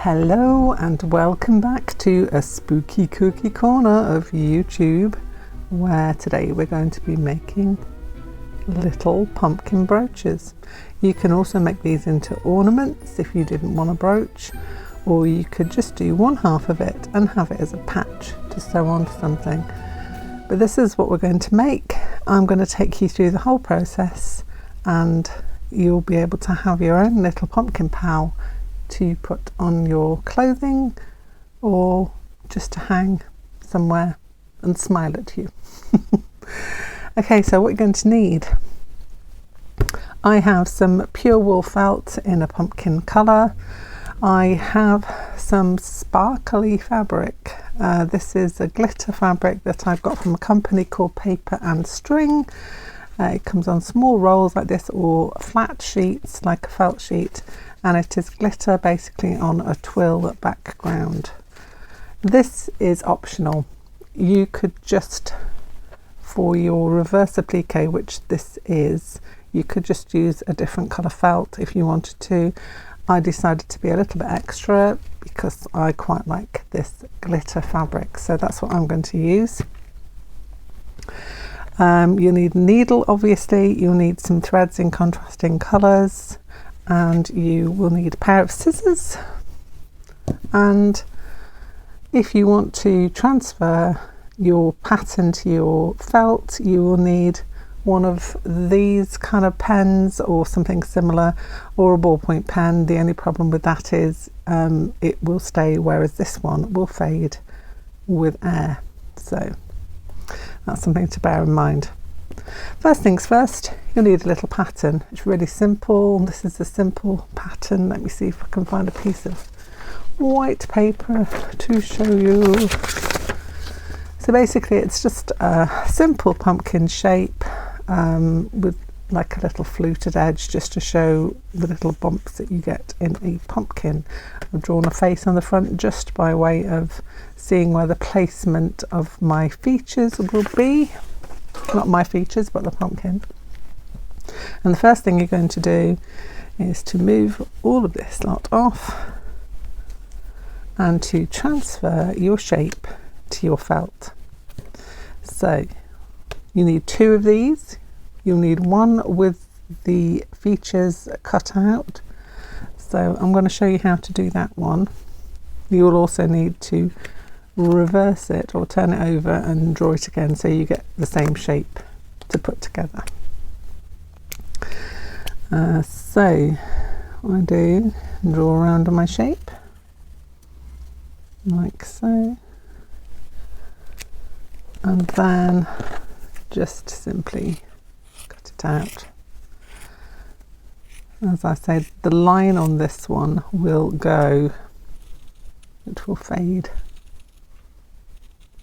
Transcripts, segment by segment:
Hello and welcome back to a spooky kooky corner of YouTube, where today we're going to be making little pumpkin brooches. You can also make these into ornaments if you didn't want a brooch, or you could just do one half of it and have it as a patch to sew onto something. But this is what we're going to make. I'm going to take you through the whole process and you'll be able to have your own little pumpkin pal to put on your clothing or just to hang somewhere and smile at you. Okay, so what you're going to need. I have some pure wool felt in a pumpkin colour. I have some sparkly fabric. This is a glitter fabric that I've got from a company called Paper and String. It comes on small rolls like this or flat sheets like a felt sheet, and it is glitter basically on a twill background. This is optional. You could just, for your reverse applique, which this is, you could just use a different colour felt if you wanted to. I decided to be a little bit extra because I quite like this glitter fabric, so that's what I'm going to use. You'll need a needle, obviously. You'll need some threads in contrasting colours, and you will need a pair of scissors. And if you want to transfer your pattern to your felt, you will need one of these kind of pens or something similar, or a ballpoint pen. The only problem with that is it will stay, whereas this one will fade with air. So that's something to bear in mind. First things first, you'll need a little pattern. It's really simple. This is a simple pattern. Let me see if I can find a piece of white paper to show you. So basically it's just a simple pumpkin shape with like a little fluted edge, just to show the little bumps that you get in a pumpkin. I've drawn a face on the front just by way of seeing where the placement of my features will be. Not my features, but the pumpkin. And the first thing you're going to do is to move all of this lot off and to transfer your shape to your felt. So you need two of these. You'll need one with the features cut out. So I'm going to show you how to do that one. You will also need to reverse it or turn it over and draw it again so you get the same shape to put together. So what I do, draw around on my shape like so, and then just simply cut it out. As I said, the line on this one will go, it will fade,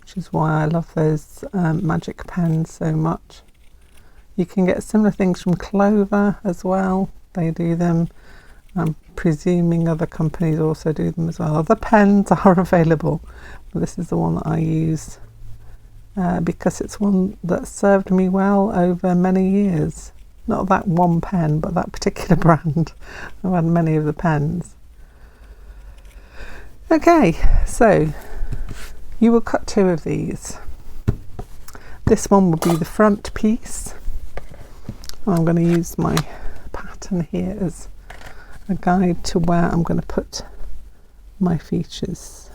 which is why I love those magic pens so much. You can get similar things from Clover as well. They do them. I'm presuming other companies also do them as well. Other pens are available, but this is the one that I use because it's one that served me well over many years. Not that one pen, but that particular brand. I've had many of the pens. Okay, so you will cut two of these. This one will be the front piece. I'm going to use my pattern here as a guide to where I'm going to put my features.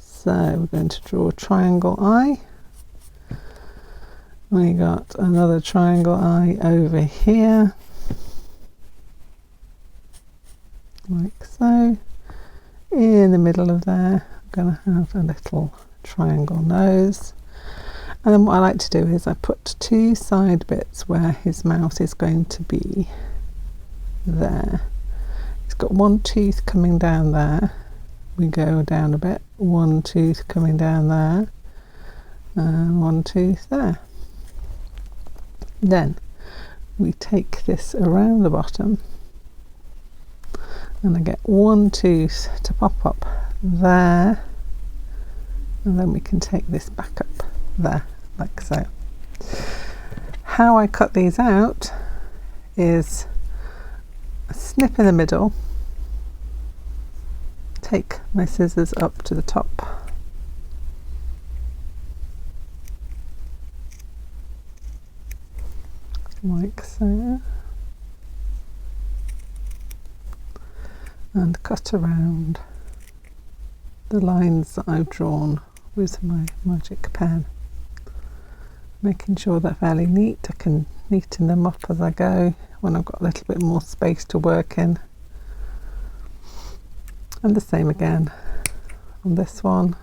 So we're going to draw a triangle eye. We got another triangle eye over here, like so. In the middle of there, I'm going to have a little triangle nose. And then what I like to do is I put two side bits where his mouth is going to be there. He's got one tooth coming down there. We go down a bit, one tooth coming down there, and one tooth there. Then we take this around the bottom and I get one tooth to pop up there, and then we can take this back up there like so. How I cut these out is a snip in the middle, take my scissors up to the top, like so, and cut around the lines that I've drawn with my magic pen, making sure they're fairly neat. I can neaten them up as I go when I've got a little bit more space to work in. And the same again on this one,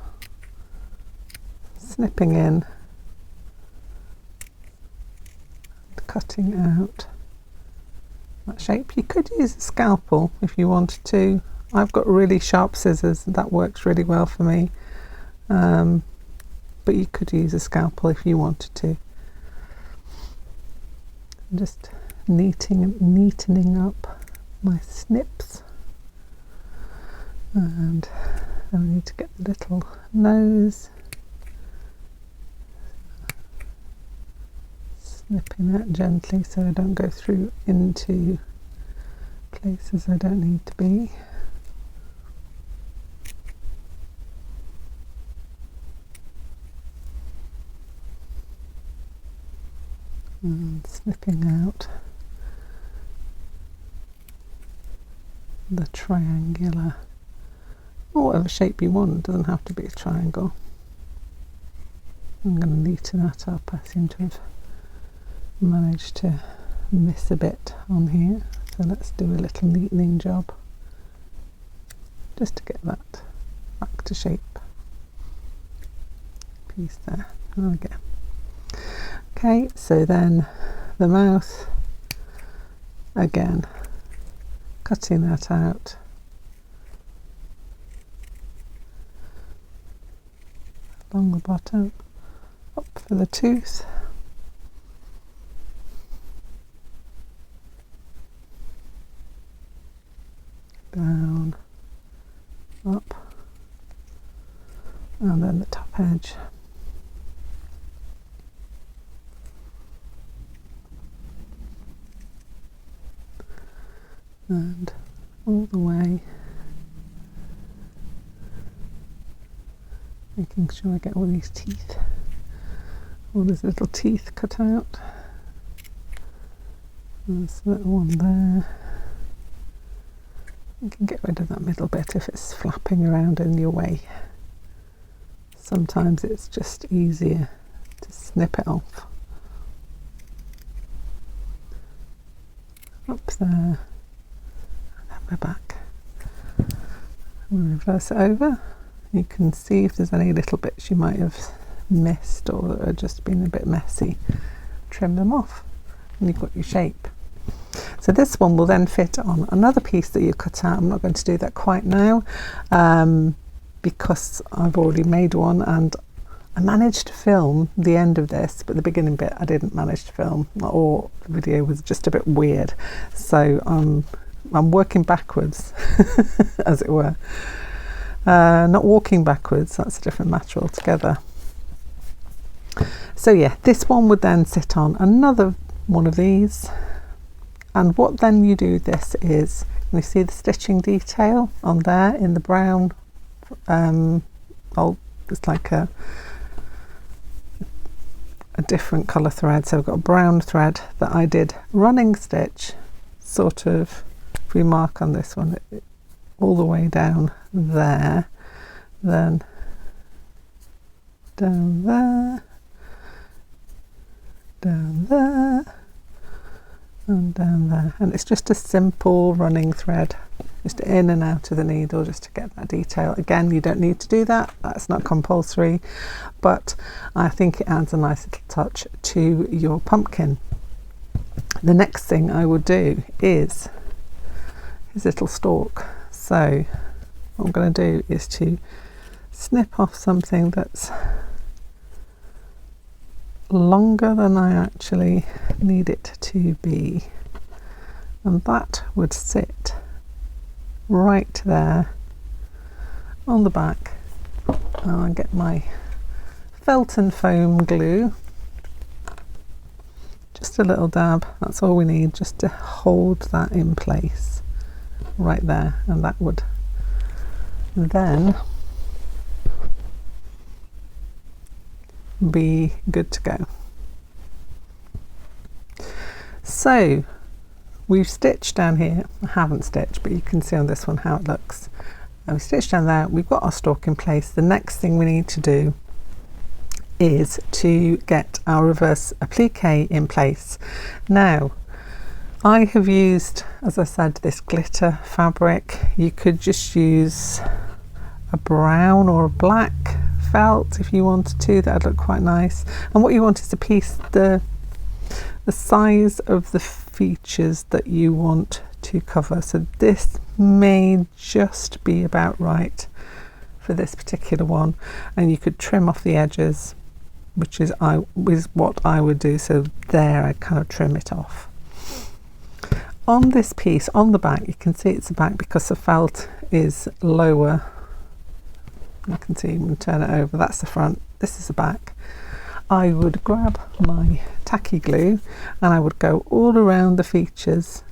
snipping in, cutting out that shape. You could use a scalpel if you wanted to. I've got really sharp scissors, that works really well for me, but you could use a scalpel if you wanted to. Just neatening up my snips, and then we need to get the little nose, snipping that gently so I don't go through into places I don't need to be. And snipping out the triangular, or whatever shape you want. It doesn't have to be a triangle. I'm going to neaten that up. I seem to have managed to miss a bit on here, so let's do a little neatening job just to get that back to shape. Piece there. There we go. Okay, so then the mouth, again, cutting that out, along the bottom, up for the tooth, down, up, and then the top edge. And all the way, making sure I get all these teeth, all these little teeth cut out. There's that one there. You can get rid of that middle bit if it's flapping around in your way. Sometimes it's just easier to snip it off. Up there. Back. We'll reverse it over. You can see if there's any little bits you might have missed or that are just been a bit messy. Trim them off and you've got your shape. So this one will then fit on another piece that you cut out. I'm not going to do that quite now because I've already made one, and I managed to film the end of this, but the beginning bit I didn't manage to film, or the video was just a bit weird. So I'm working backwards, as it were. Not walking backwards, that's a different matter altogether. So yeah, this one would then sit on another one of these. And what then you do this is, you see the stitching detail on there in the brown, it's like a different colour thread. So I've got a brown thread that I did running stitch, sort of, if we mark on this one, all the way down there, then down there, down there, and down there. And it's just a simple running thread, just in and out of the needle, just to get that detail. Again, you don't need to do that, that's not compulsory, but I think it adds a nice little touch to your pumpkin. The next thing I would do is his little stalk. So what I'm going to do is to snip off something that's longer than I actually need it to be, and that would sit right there on the back. I'll get my felt and foam glue, just a little dab, that's all we need, just to hold that in place right there, and that would then be good to go. So we've stitched down here. I haven't stitched, but you can see on this one how it looks. And we stitched down there, we've got our stalk in place. The next thing we need to do is to get our reverse applique in place. Now, I have used, as I said, this glitter fabric. You could just use a brown or a black felt if you wanted to. That'd look quite nice. And what you want is a piece, the size of the features that you want to cover. So this may just be about right for this particular one, and you could trim off the edges, which is what I would do. So there, I kind of trim it off. On this piece, on the back, you can see it's the back because the felt is lower. You can see, when you turn it over, that's the front, this is the back. I would grab my tacky glue and I would go all around the features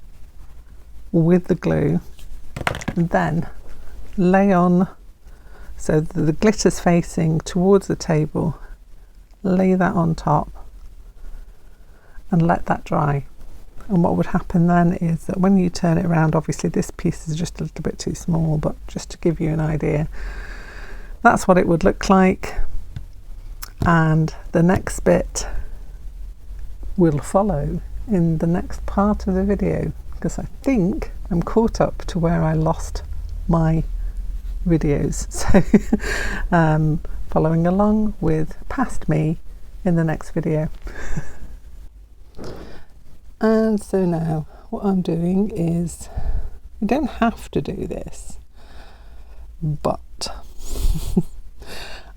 with the glue, and then lay on, so the glitter's facing towards the table, lay that on top and let that dry. And what would happen then is that when you turn it around, obviously this piece is just a little bit too small, but just to give you an idea, that's what it would look like. And the next bit will follow in the next part of the video, because I think I'm caught up to where I lost my videos. So following along with past me in the next video. And so now what I'm doing is, you don't have to do this, but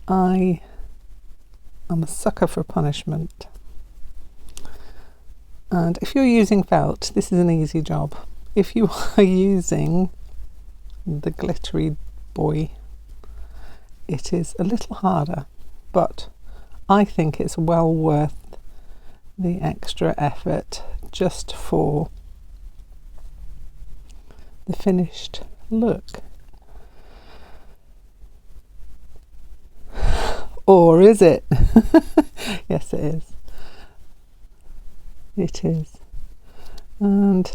I'm a sucker for punishment. And if you're using felt, this is an easy job. If you are using the glittery boy, it is a little harder, but I think it's well worth the extra effort just for the finished look. Or is it? Yes, it is. It is. And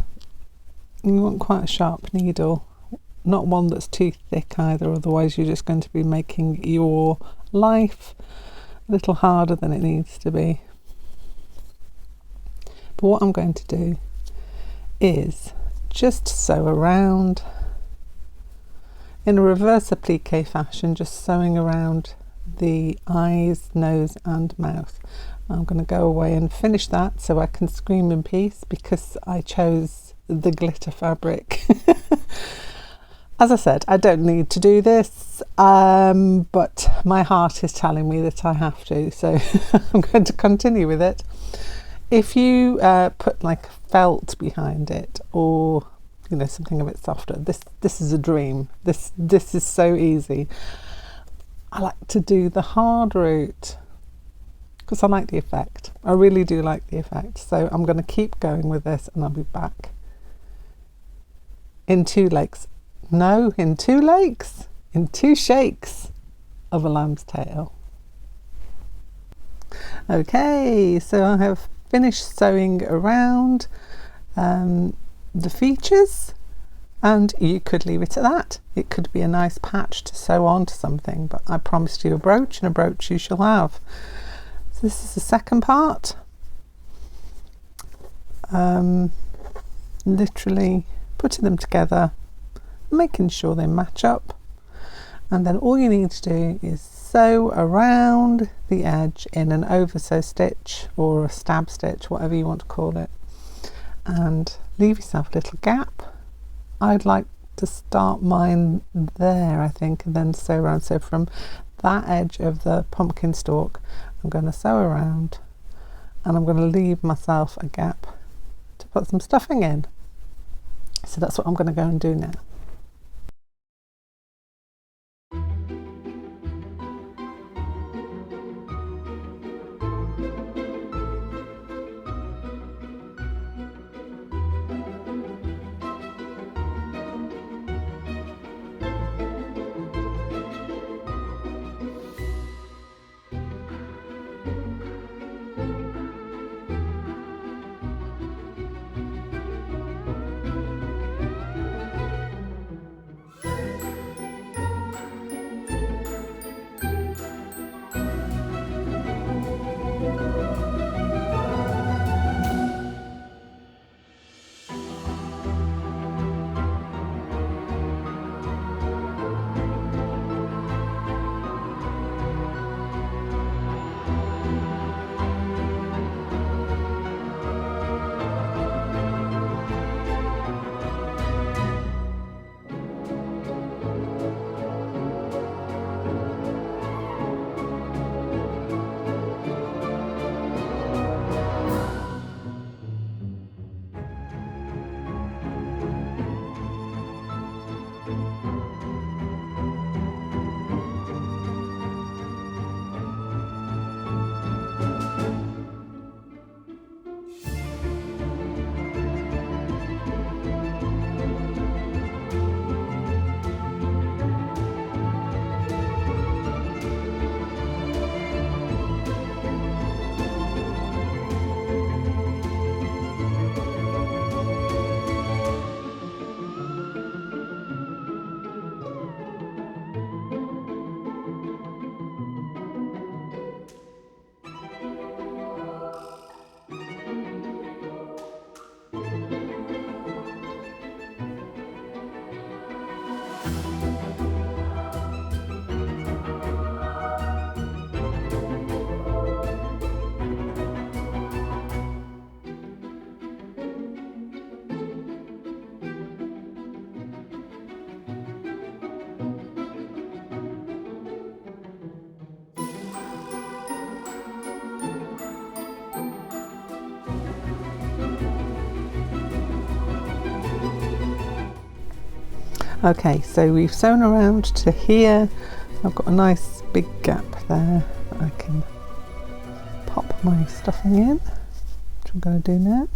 you want quite a sharp needle, not one that's too thick either, otherwise you're just going to be making your life a little harder than it needs to be. But what I'm going to do is just sew around in a reverse applique fashion, just sewing around the eyes, nose and mouth. I'm going to go away and finish that so I can scream in peace because I chose the glitter fabric. As I said, I don't need to do this, but my heart is telling me that I have to, so I'm going to continue with it. If you put like felt behind it, or you know, something a bit softer, this is a dream. This is so easy. I like to do the hard route because I like the effect. I really do like the effect. So I'm going to keep going with this and I'll be back in 2 legs. No, in 2 legs, in 2 shakes of a lamb's tail. Okay, so I have finished sewing around the features, and you could leave it at that. It could be a nice patch to sew onto something, but I promised you a brooch, and a brooch you shall have. So this is the second part. Literally putting them together, making sure they match up, and then all you need to do is sew around the edge in an oversew stitch or a stab stitch, whatever you want to call it, and leave yourself a little gap. I'd like to start mine there, I think, and then sew around. So from that edge of the pumpkin stalk, I'm going to sew around and I'm going to leave myself a gap to put some stuffing in. So that's what I'm going to go and do now. Okay, so we've sewn around to here. I've got a nice big gap there that I can pop my stuffing in, which I'm going to do now.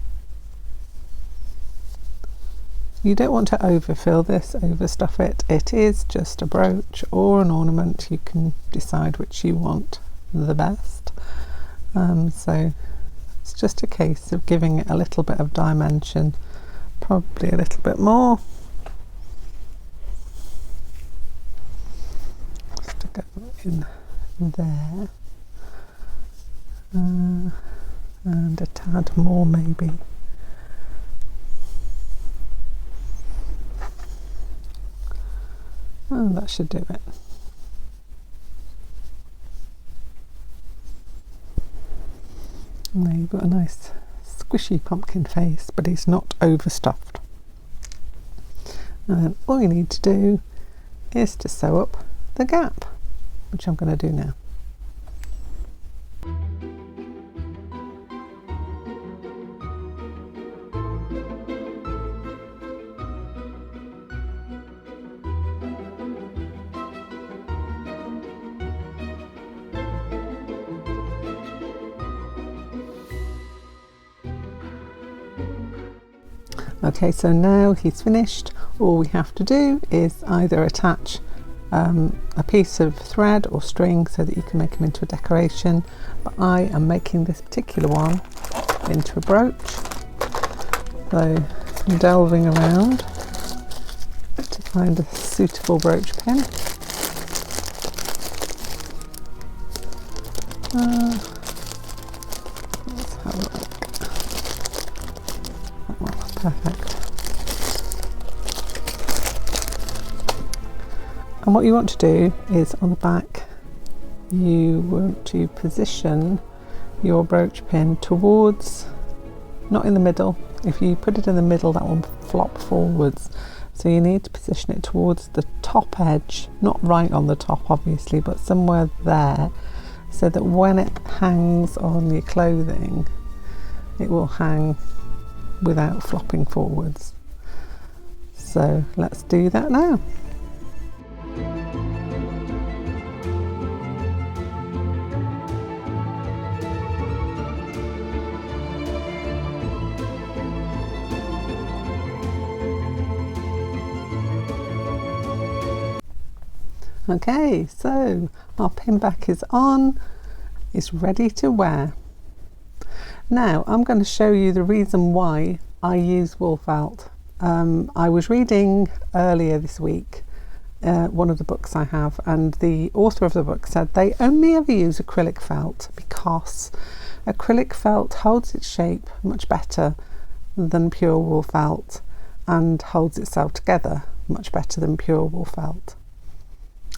You don't want to overfill this, overstuff it. It is just a brooch or an ornament. You can decide which you want the best. So it's just a case of giving it a little bit of dimension, probably a little bit more. Just to go in there. And a tad more maybe. Oh, that should do it. Now you've got a nice squishy pumpkin face, but it's not overstuffed. And then all you need to do is to sew up the gap, which I'm going to do now. Okay, so now he's finished. All we have to do is either attach a piece of thread or string so that you can make them into a decoration, but I am making this particular one into a brooch. So I'm delving around to find a suitable brooch pin. Let's have a look. Perfect. And what you want to do is on the back you want to position your brooch pin towards, not in the middle. If you put it in the middle, that will flop forwards. So you need to position it towards the top edge, not right on the top obviously, but somewhere there, so that when it hangs on your clothing it will hang without flopping forwards. So let's do that now. Okay, so our pin back is on, it's ready to wear. Now I'm going to show you the reason why I use wool felt. I was reading earlier this week one of the books I have, and the author of the book said they only ever use acrylic felt because acrylic felt holds its shape much better than pure wool felt and holds itself together much better than pure wool felt.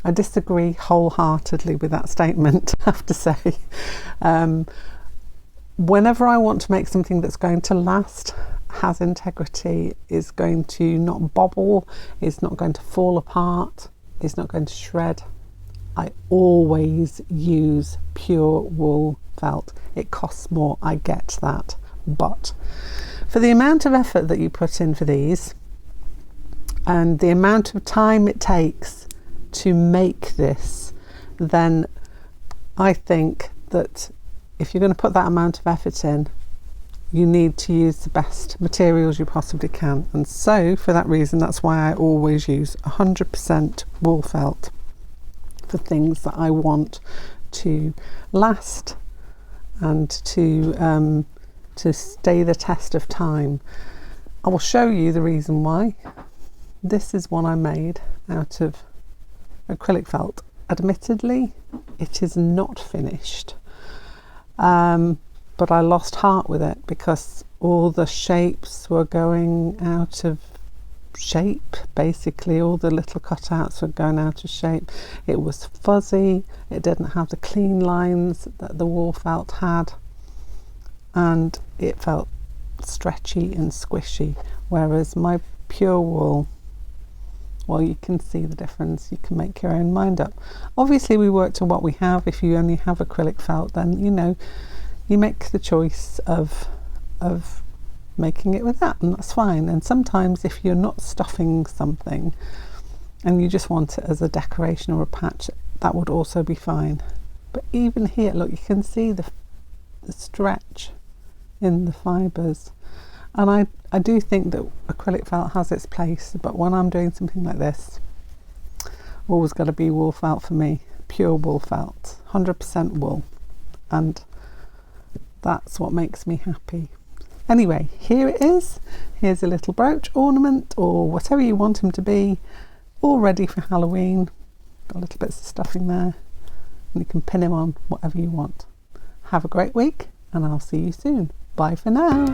I disagree wholeheartedly with that statement, I have to say. Whenever I want to make something that's going to last, has integrity, is going to not bobble, is not going to fall apart, is not going to shred, I always use pure wool felt. It costs more, I get that, but for the amount of effort that you put in for these, and the amount of time it takes to make this, then I think that if you're going to put that amount of effort in, you need to use the best materials you possibly can. And so for that reason, that's why I always use 100% wool felt for things that I want to last and to stay the test of time. I will show you the reason why. This is one I made out of acrylic felt. Admittedly, it is not finished, but I lost heart with it because all the shapes were going out of shape. Basically, all the little cutouts were going out of shape. It was fuzzy, it didn't have the clean lines that the wool felt had, and it felt stretchy and squishy, whereas my pure wool, well, you can see the difference. You can make your own mind up. Obviously we work to what we have. If you only have acrylic felt, then you know, you make the choice of making it with that, and that's fine. And sometimes if you're not stuffing something and you just want it as a decoration or a patch, that would also be fine. But even here, look, you can see the stretch in the fibres, and I do think that acrylic felt has its place, but when I'm doing something like this, always got to be wool felt for me, pure wool felt, 100% wool, and that's what makes me happy. Anyway, here it is. Here's a little brooch, ornament, or whatever you want them to be, all ready for Halloween. Got little bits of stuffing there, and you can pin them on whatever you want. Have a great week, and I'll see you soon. Bye for now.